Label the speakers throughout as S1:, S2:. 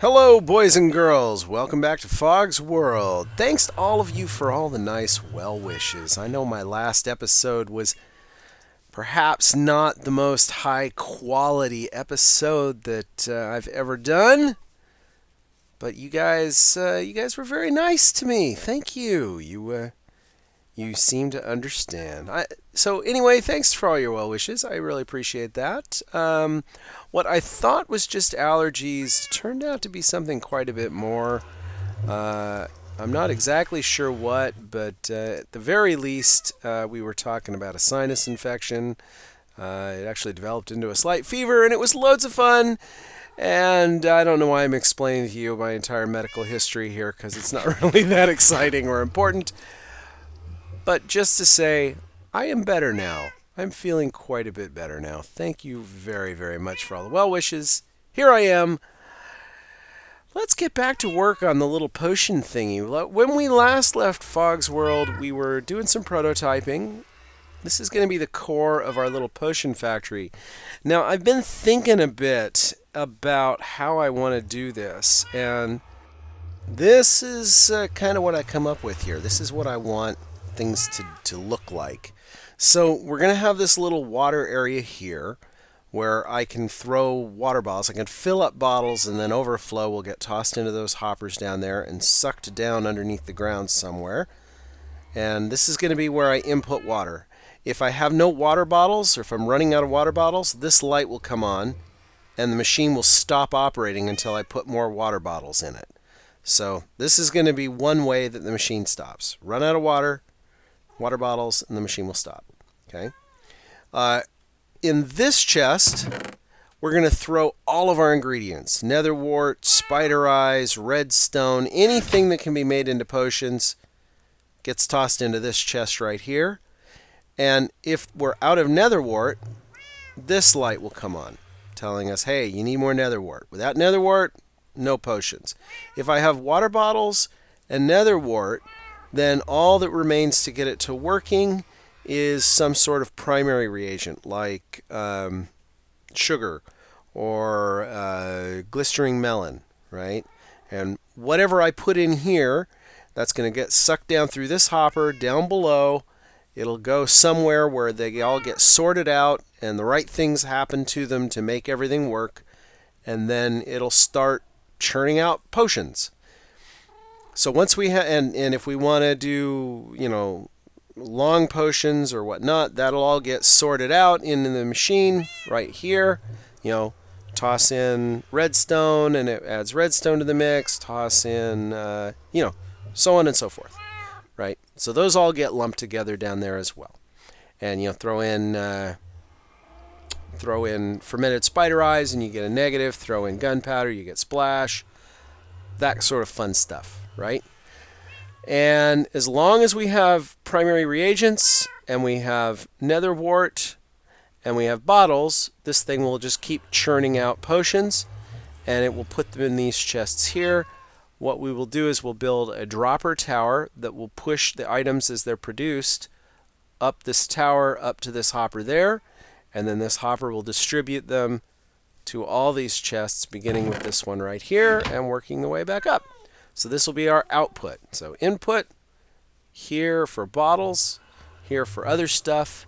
S1: Hello, boys and girls. Welcome back to Fog's World. Thanks to all of you for all the nice well wishes. I know my last episode was perhaps not the most high quality episode that I've ever done, but you guys were very nice to me. Thank you. You seem to understand. So anyway, thanks for all your well wishes. I really appreciate that. What I thought was just allergies turned out to be something quite a bit more. I'm not exactly sure what, but at the very least, we were talking about a sinus infection. It actually developed into a slight fever, and it was loads of fun. And I don't know why I'm explaining to you my entire medical history here, because it's not really that exciting or important. But just to say, I am better now. I'm feeling quite a bit better now. Thank you very, very much for all the well wishes. Here I am. Let's get back to work on the little potion thingy. When we last left Fog's World, we were doing some prototyping. This is going to be the core of our little potion factory. Now, I've been thinking a bit about how I want to do this, and this is kind of what I come up with here. This is what I want things to look like. So we're going to have this little water area here where I can throw water bottles. I can fill up bottles, and then overflow will get tossed into those hoppers down there and sucked down underneath the ground somewhere. And this is going to be where I input water. If I have no water bottles, or if I'm running out of water bottles, this light will come on and the machine will stop operating until I put more water bottles in it. So this is going to be one way that the machine stops. Run out of water bottles, and the machine will stop. Okay. In this chest, we're going to throw all of our ingredients: netherwort, spider eyes, redstone, anything that can be made into potions gets tossed into this chest right here. And if we're out of netherwort, this light will come on, telling us, hey, you need more netherwort. Without netherwort, no potions. If I have water bottles and netherwort, then all that remains to get it to working is some sort of primary reagent, like sugar or glistering melon, right? And whatever I put in here, that's going to get sucked down through this hopper down below. It'll go somewhere where they all get sorted out and the right things happen to them to make everything work, and then it'll start churning out potions. So once we have, and if we want to do, long potions or whatnot, that'll all get sorted out into the machine right here. Toss in redstone and it adds redstone to the mix. Toss in, so on and so forth, right? So those all get lumped together down there as well. And throw in fermented spider eyes and you get a negative. Throw in gunpowder, you get splash. That sort of fun stuff. Right? And as long as we have primary reagents and we have netherwort and we have bottles, this thing will just keep churning out potions, and it will put them in these chests here. What we will do is we'll build a dropper tower that will push the items as they're produced up this tower up to this hopper there, and then this hopper will distribute them to all these chests, beginning with this one right here and working the way back up. So this will be our output. So input here for bottles, here for other stuff,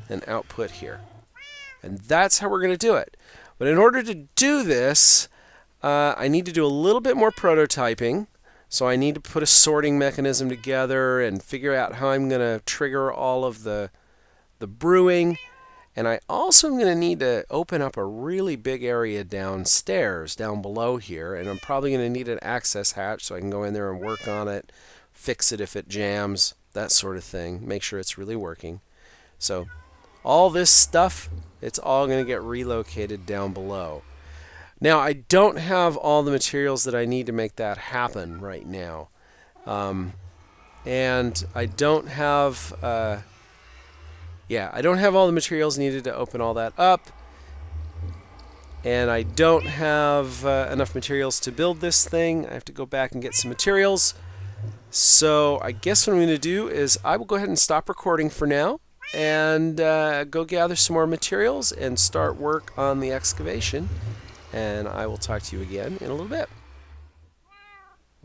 S1: and output here. And that's how we're going to do it. But in order to do this, I need to do a little bit more prototyping. So I need to put a sorting mechanism together and figure out how I'm going to trigger all of the brewing. And I also am going to need to open up a really big area downstairs, down below here. And I'm probably going to need an access hatch so I can go in there and work on it, fix it if it jams, that sort of thing. Make sure it's really working. So all this stuff, it's all going to get relocated down below. Now, I don't have all the materials that I need to make that happen right now. And I don't have... I don't have all the materials needed to open all that up, and I don't have enough materials to build this thing. I have to go back and get some materials. So I guess what I'm going to do is I will go ahead and stop recording for now and go gather some more materials and start work on the excavation, and I will talk to you again in a little bit.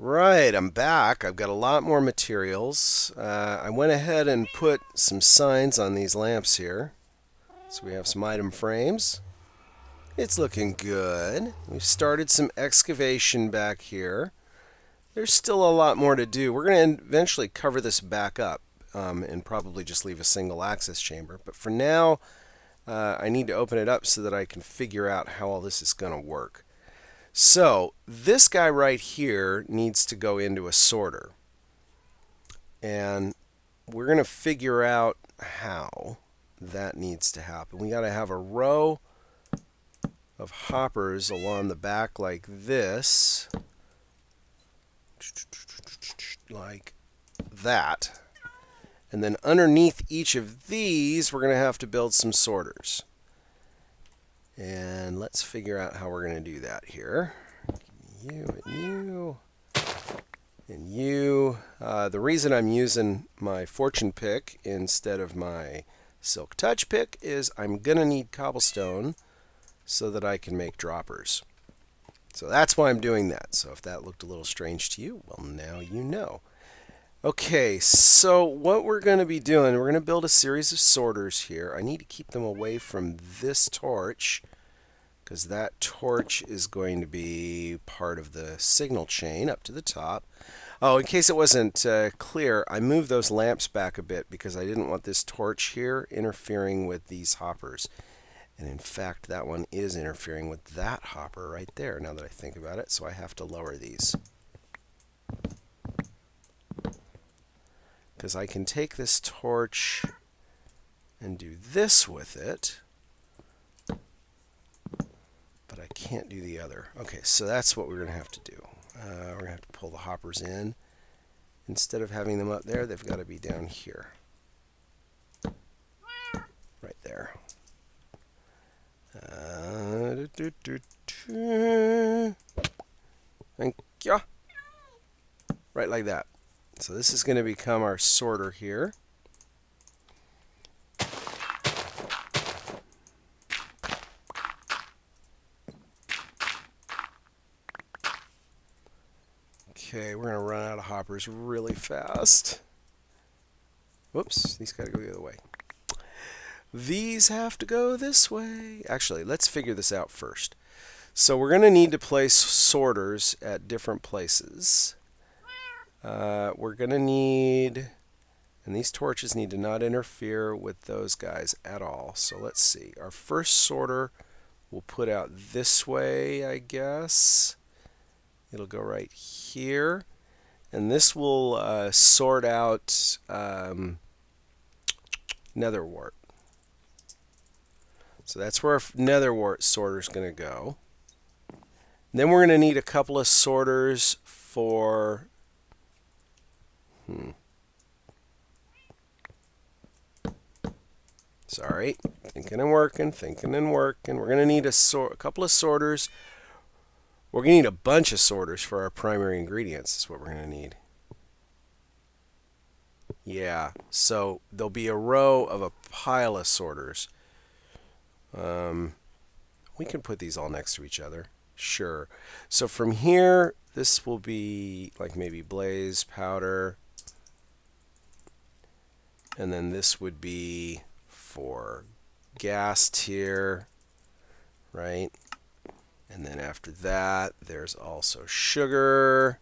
S1: Right, I'm back. I've got a lot more materials. I went ahead and put some signs on these lamps here. So we have some item frames. It's looking good. We've started some excavation back here. There's still a lot more to do. We're going to eventually cover this back up and probably just leave a single access chamber. But for now, I need to open it up so that I can figure out how all this is going to work. So this guy right here needs to go into a sorter. And we're going to figure out how that needs to happen. We got to have a row of hoppers along the back like this. Like that. And then underneath each of these, we're going to have to build some sorters. And let's figure out how we're going to do that here. You and you and you. The reason I'm using my fortune pick instead of my silk touch pick is I'm going to need cobblestone so that I can make droppers. So that's why I'm doing that. So if that looked a little strange to you, well, now you know. Okay, so what we're going to be doing, we're going to build a series of sorters here. I need to keep them away from this torch because that torch is going to be part of the signal chain up to the top. Oh, in case it wasn't clear, I moved those lamps back a bit because I didn't want this torch here interfering with these hoppers. And in fact, that one is interfering with that hopper right there, now that I think about it, so I have to lower these. Because I can take this torch and do this with it, but I can't do the other. Okay, so that's what we're going to have to do. We're going to have to pull the hoppers in. Instead of having them up there, they've got to be down here. Right there. Thank you. Right like that. So this is going to become our sorter here. Okay, we're going to run out of hoppers really fast. Whoops, these got to go the other way. These have to go this way. Actually, let's figure this out first. So we're going to need to place sorters at different places. We're going to need, and these torches need to not interfere with those guys at all. So let's see. Our first sorter we'll put out this way, I guess. It'll go right here. And this will sort out nether wart. So that's where our nether wart sorter is going to go. Then we're going to need a couple of sorters for sorry, thinking and working. We're going to need a couple of sorters. We're going to need a bunch of sorters for our primary ingredients. Is what we're going to need. Yeah, so there'll be a row of a pile of sorters. We can put these all next to each other. Sure. So from here, this will be like maybe blaze, powder. And then this would be for gas tier, right? And then after that, there's also sugar.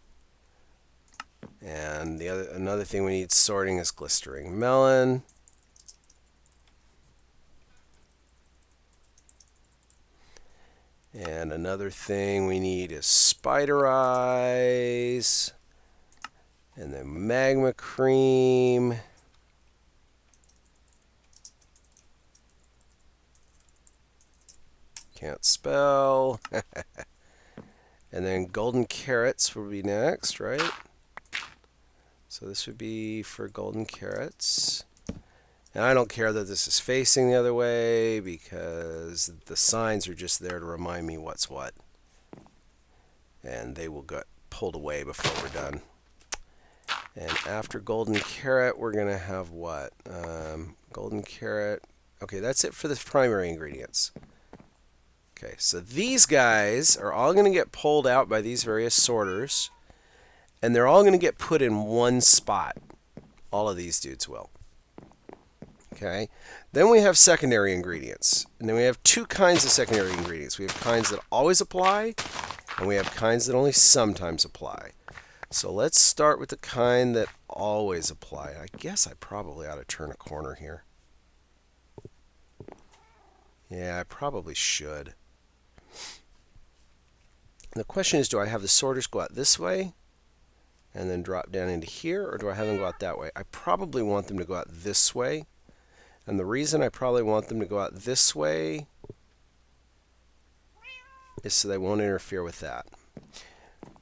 S1: And another thing we need sorting is glistering melon. And another thing we need is spider eyes. And then magma cream. Can't spell. And then golden carrots will be next, right? So this would be for golden carrots. And I don't care that this is facing the other way because the signs are just there to remind me what's what. And they will get pulled away before we're done. And after golden carrot, we're going to have what? Golden carrot. Okay, that's it for the primary ingredients. Okay, so these guys are all going to get pulled out by these various sorters. And they're all going to get put in one spot. All of these dudes will. Okay. Then we have secondary ingredients. And then we have two kinds of secondary ingredients. We have kinds that always apply, and we have kinds that only sometimes apply. So let's start with the kind that always apply. I guess I probably ought to turn a corner here. Yeah, I probably should. And the question is, do I have the sorters go out this way and then drop down into here, or do I have them go out that way? I probably want them to go out this way. And the reason I probably want them to go out this way is so they won't interfere with that.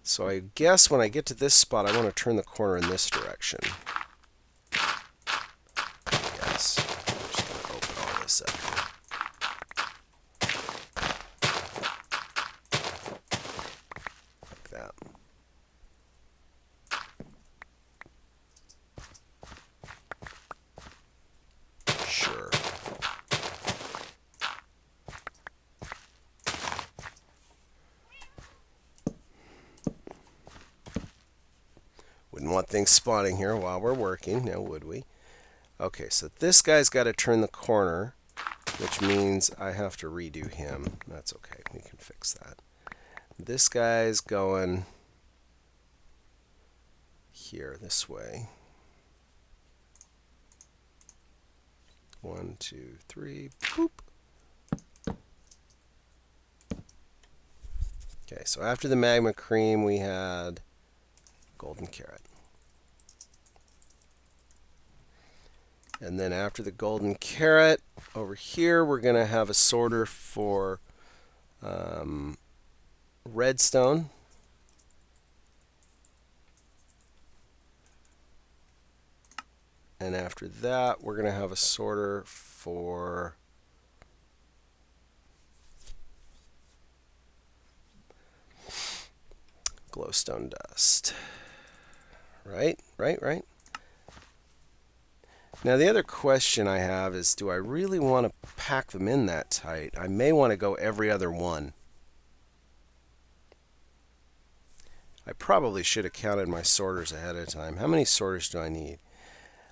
S1: So I guess when I get to this spot, I want to turn the corner in this direction. Yes. I'm just going to open all this up here. Like that. Sure. Wouldn't want things spawning here while we're working, now would we? Okay, so this guy's got to turn the corner, which means I have to redo him. That's okay, we can fix that. This guy's going here, this way. 1, 2, 3, boop. Okay, so after the magma cream, we had golden carrot. And then after the golden carrot, over here, we're going to have a sorter for redstone. And after that, we're going to have a sorter for glowstone dust. Right? Now the other question I have is, do I really want to pack them in that tight? I may want to go every other one. I probably should have counted my sorters ahead of time. How many sorters do I need?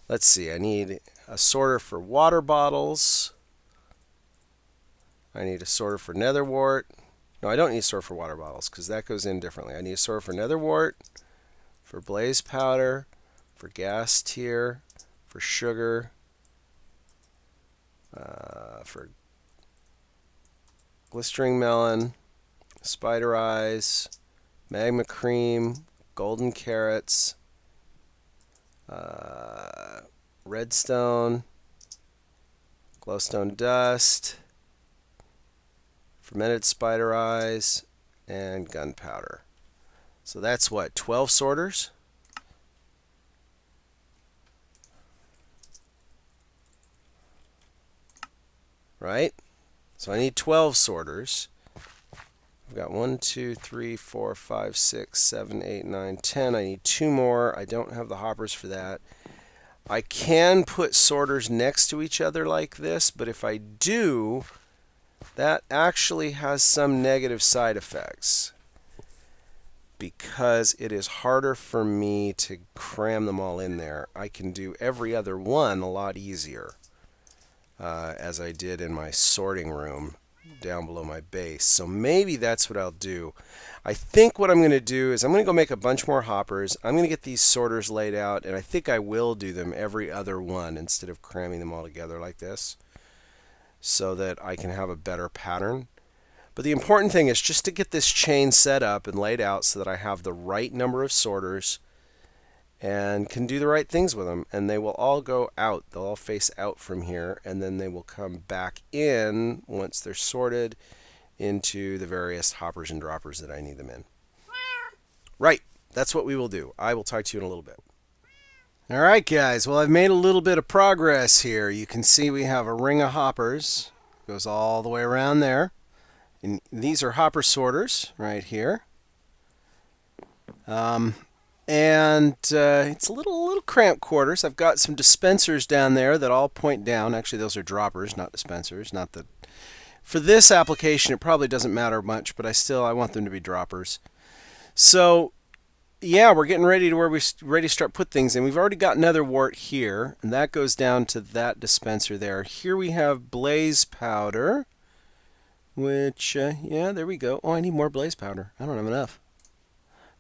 S1: Let's see, I need a sorter for water bottles. I need a sorter for nether wart. No, I don't need a sorter for water bottles because that goes in differently. I need a sorter for nether wart, for blaze powder, for gas tier, for sugar, for glistering melon, spider eyes, magma cream, golden carrots, redstone, glowstone dust, fermented spider eyes, and gunpowder. So that's what, 12 sorters? Right? So I need 12 sorters. I've got 1, 2, 3, 4, 5, 6, 7, 8, 9, 10. I need 2 more. I don't have the hoppers for that. I can put sorters next to each other like this, but if I do, that actually has some negative side effects because it is harder for me to cram them all in there. I can do every other one a lot easier, as I did in my sorting room down below my base. So maybe that's what I'll do. I think what I'm going to do is I'm going to go make a bunch more hoppers. I'm going to get these sorters laid out, and I think I will do them every other one instead of cramming them all together like this, so that I can have a better pattern. But the important thing is just to get this chain set up and laid out so that I have the right number of sorters and can do the right things with them. And they will all go out. They'll all face out from here, and then they will come back in once they're sorted into the various hoppers and droppers that I need them in. Right, that's what we will do. I will talk to you in a little bit. All right, guys. Well, I've made a little bit of progress here. You can see we have a ring of hoppers. Goes all the way around there. And these are hopper sorters right here. It's a little cramped quarters. I've got some dispensers down there that all point down. Actually, those are droppers, not dispensers. Not that for this application, it probably doesn't matter much, but I want them to be droppers. So Yeah, we're getting ready to where we're ready to start put things in. We've already got another wart here, and that goes down to that dispenser there. Here we have blaze powder, which, yeah, there we go. Oh, I need more blaze powder. I don't have enough.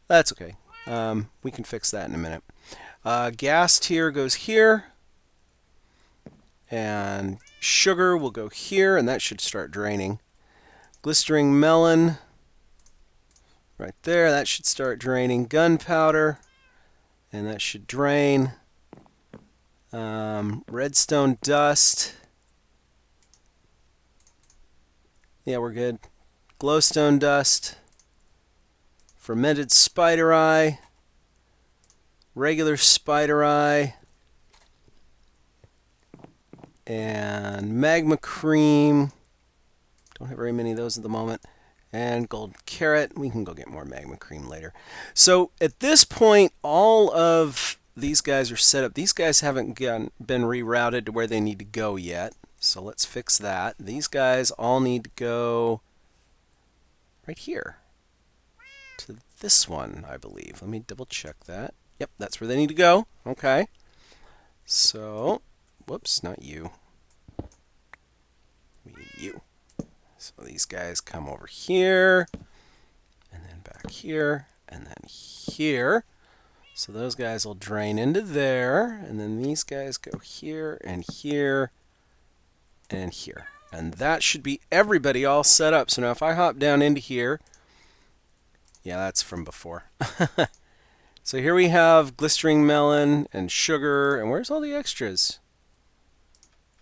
S1: That's okay. We can fix that in a minute. Gas tier goes here, and sugar will go here, and that should start draining. Glistering melon, right there, that should start draining. Gunpowder, and that should drain. Redstone dust. Yeah, we're good. Glowstone dust. Fermented spider eye. Regular spider eye. And magma cream. Don't have very many of those at the moment. And gold carrot. We can go get more magma cream later. So at this point, all of these guys are set up. These guys haven't been rerouted to where they need to go yet. So let's fix that. These guys all need to go right here to this one, I believe. Let me double check that. Yep, that's where they need to go. Okay. So, whoops, not you. We need you. So these guys come over here, and then back here, and then here. So those guys will drain into there, and then these guys go here, and here, and here. And that should be everybody all set up. So now if I hop down into here, yeah, that's from before. So here we have glistering melon and sugar, and where's all the extras?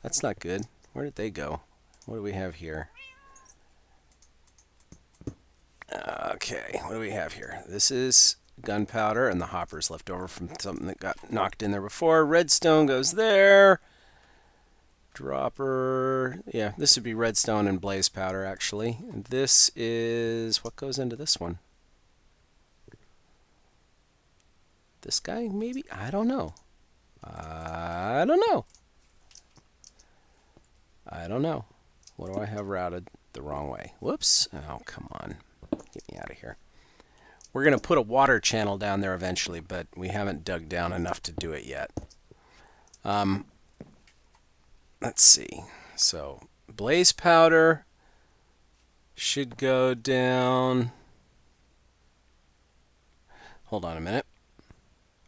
S1: That's not good. Where did they go? What do we have here? Okay, what do we have here? This is gunpowder, and the hopper's left over from something that got knocked in there before. Redstone goes there. Dropper, yeah, this would be redstone and blaze powder, actually. And this is, what goes into this one? This guy, maybe? I don't know. I don't know. I don't know. What do I have routed the wrong way? Whoops. Oh, come on. Get me out of here. We're going to put a water channel down there eventually, but we haven't dug down enough to do it yet. Let's see. So, blaze powder should go down. Hold on a minute.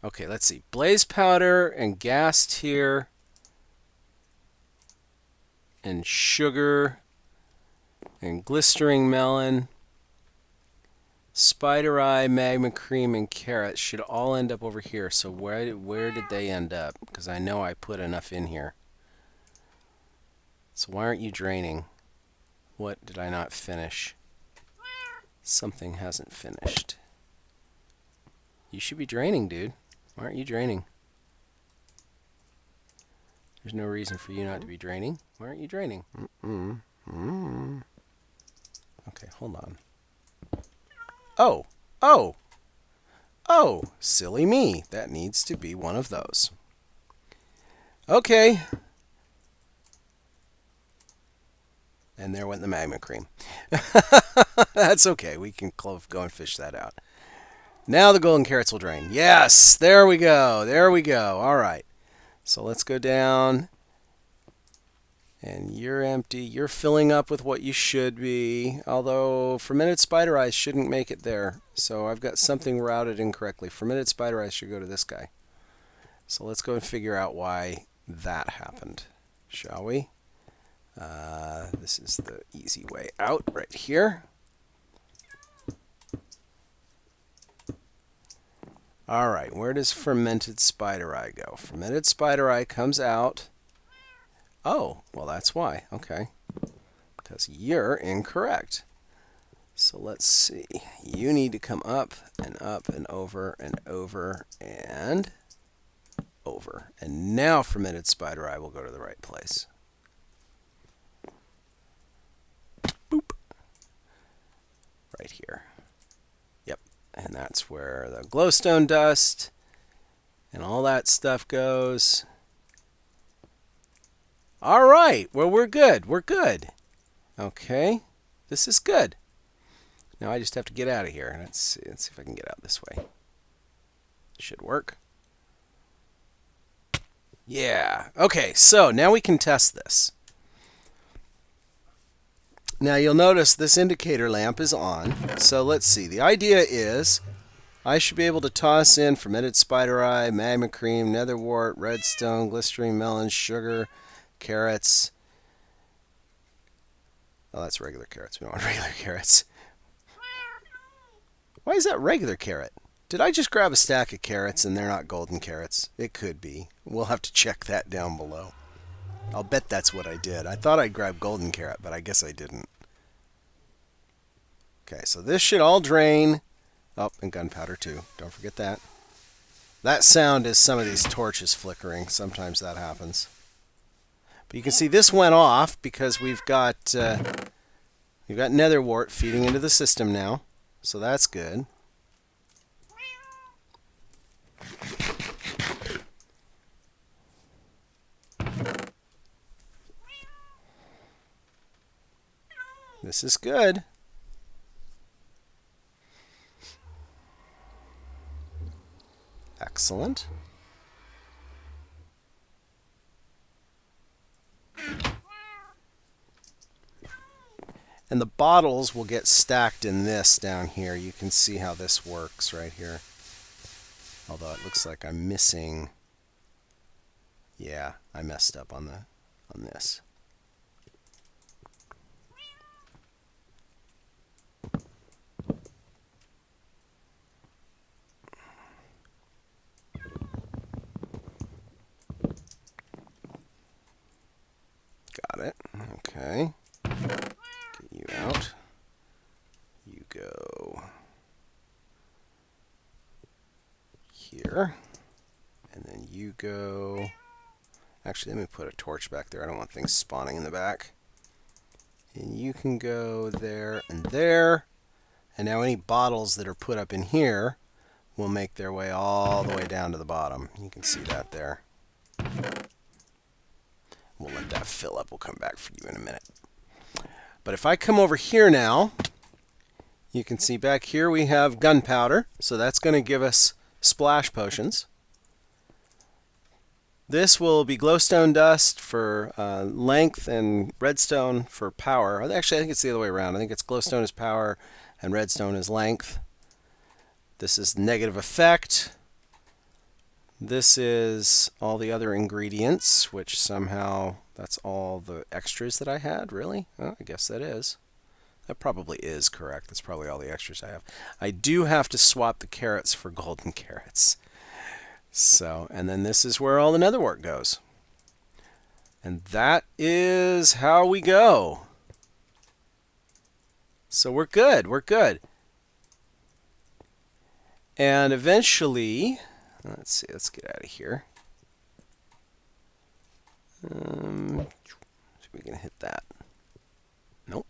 S1: Okay, let's see. Blaze powder and gas tier and sugar and glistering melon, spider eye, magma cream, and carrot should all end up over here. So where did they end up? Because I know I put enough in here. So why aren't you draining? What did I not finish? Something hasn't finished. You should be draining, dude. Why aren't you draining? There's no reason for you not to be draining. Why aren't you draining? Okay, hold on. Oh! Oh! Oh! Silly me. That needs to be one of those. Okay. And there went the magma cream. That's okay. We can go and fish that out. Now the golden carrots will drain. Yes! There we go. There we go. All right. So let's go down. And you're empty. You're filling up with what you should be. Although fermented spider eyes shouldn't make it there. So I've got something routed incorrectly. Fermented spider eyes should go to this guy. So let's go and figure out why that happened. Shall we? This is the easy way out right here. All right, where does fermented spider eye go? Fermented spider eye comes out. Oh, well, that's why. Okay. Because you're incorrect. So let's see. You need to come up and over and over and over. And now fermented spider eye will go to the right place. Boop. Right here. Yep. And that's where the glowstone dust and all that stuff goes. All right. Well, we're good. We're good. Okay. This is good. Now I just have to get out of here. Let's see if I can get out this way. Should work. Yeah. Okay, so now we can test this. Now you'll notice this indicator lamp is on. So let's see. The idea is I should be able to toss in fermented spider eye, magma cream, netherwort, redstone, glycerine, melon, sugar, carrots. Oh, that's regular carrots. We don't want regular carrots. Why is that regular carrot? Did I just grab a stack of carrots and they're not golden carrots? It could be. We'll have to check that down below. I'll bet that's what I did. I thought I grabbed golden carrot, but I guess I didn't. Okay, so this should all drain. Oh, and gunpowder too. Don't forget that. That sound is some of these torches flickering. Sometimes that happens. But you can see this went off because we've got netherwort feeding into the system now. So that's good. This is good. Excellent. And the bottles will get stacked in this down here. You can see how this works right here. Although it looks like I'm missing. Yeah, I messed up on this. Got it. Okay. Get you out. You go here. And then you go... Actually, let me put a torch back there. I don't want things spawning in the back. And you can go there and there. And now any bottles that are put up in here will make their way all the way down to the bottom. You can see that there. We'll let that fill up. We'll come back for you in a minute. But if I come over here now, you can see back here we have gunpowder. So that's going to give us splash potions. This will be glowstone dust for length and redstone for power. Actually, I think it's the other way around. I think it's glowstone is power and redstone is length. This is negative effect. This is all the other ingredients, which somehow that's all the extras that I had, really? Oh, I guess that is. That probably is correct. That's probably all the extras I have. I do have to swap the carrots for golden carrots. So, and then this is where all the netherwort goes. And that is how we go. So we're good. We're good. And eventually... Let's see, let's get out of here. See if we can hit that. Nope,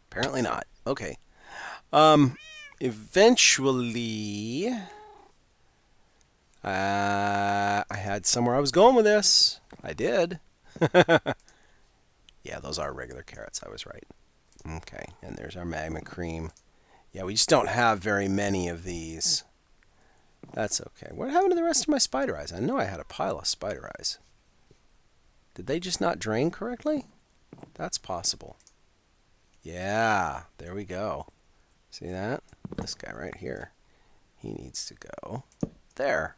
S1: apparently not. Okay. Eventually, I had somewhere I was going with this. I did. Yeah, those are regular carrots. I was right. Okay, and there's our magma cream. Yeah, we just don't have very many of these. That's okay. What happened to the rest of my spider eyes? I know I had a pile of spider eyes. Did they just not drain correctly? That's possible. Yeah, there we go. See that? This guy right here. He needs to go there.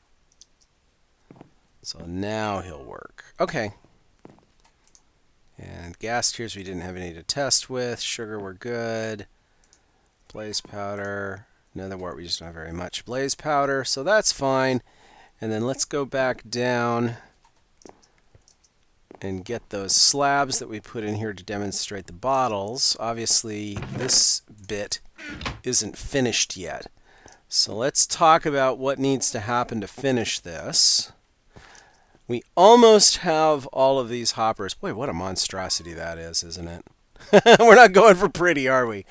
S1: So now he'll work. Okay. And gas tiers we didn't have any to test with. Sugar we're good. Blaze powder. Netherwort we just don't have very much. Blaze powder, so that's fine. And then let's go back down and get those slabs that we put in here to demonstrate the bottles. Obviously, this bit isn't finished yet. So let's talk about what needs to happen to finish this. We almost have all of these hoppers. Boy, what a monstrosity that is, isn't it? We're not going for pretty, are we?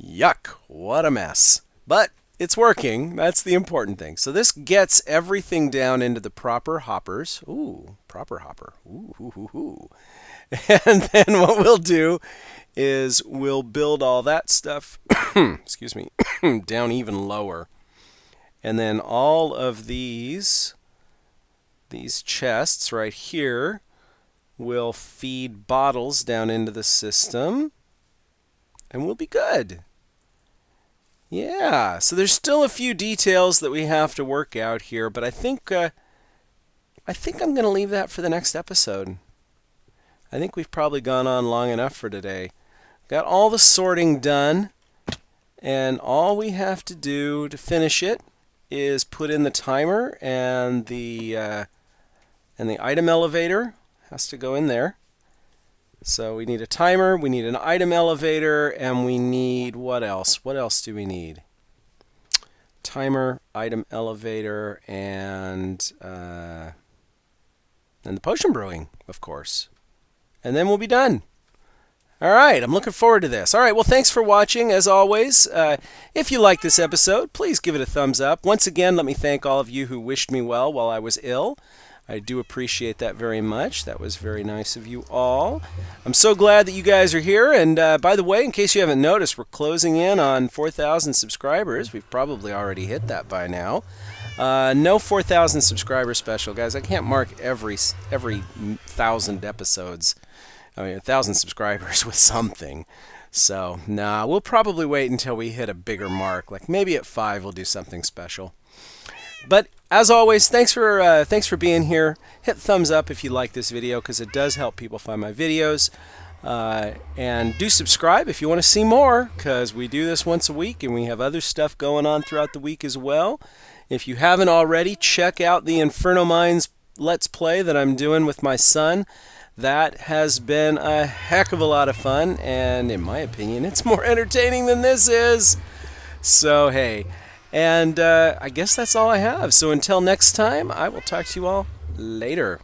S1: Yuck, what a mess. But it's working. That's the important thing. So this gets everything down into the proper hoppers. Ooh, proper hopper. Ooh, hoo, hoo, hoo. And then what we'll do is we'll build all that stuff, excuse me, down even lower. And then all of these chests right here will feed bottles down into the system, and we'll be good. Yeah, so there's still a few details that we have to work out here, but I think I'm going to leave that for the next episode. I think we've probably gone on long enough for today. Got all the sorting done, and all we have to do to finish it is put in the timer, and the item elevator has to go in there. So we need a timer, we need an item elevator, and we need what else? What else do we need? Timer, item elevator, and the potion brewing, of course. And then we'll be done. All right, I'm looking forward to this. All right, well, thanks for watching, as always. If you like this episode, please give it a thumbs up. Once again, let me thank all of you who wished me well while I was ill. I do appreciate that very much. That was very nice of you all. I'm so glad that you guys are here. And by the way, in case you haven't noticed, we're closing in on 4,000 subscribers. We've probably already hit that by now. No 4,000 subscriber special, guys. I can't mark every 1,000 episodes. I mean, 1,000 subscribers with something. So, nah, we'll probably wait until we hit a bigger mark. Like maybe at 5 we'll do something special. But as always, thanks for being here. Hit thumbs up if you like this video, because it does help people find my videos. And do subscribe if you want to see more, because we do this once a week, and we have other stuff going on throughout the week as well. If you haven't already, check out the Inferno Mines Let's Play that I'm doing with my son. That has been a heck of a lot of fun, and in my opinion, it's more entertaining than this is. So, hey. And I guess that's all I have. So until next time, I will talk to you all later.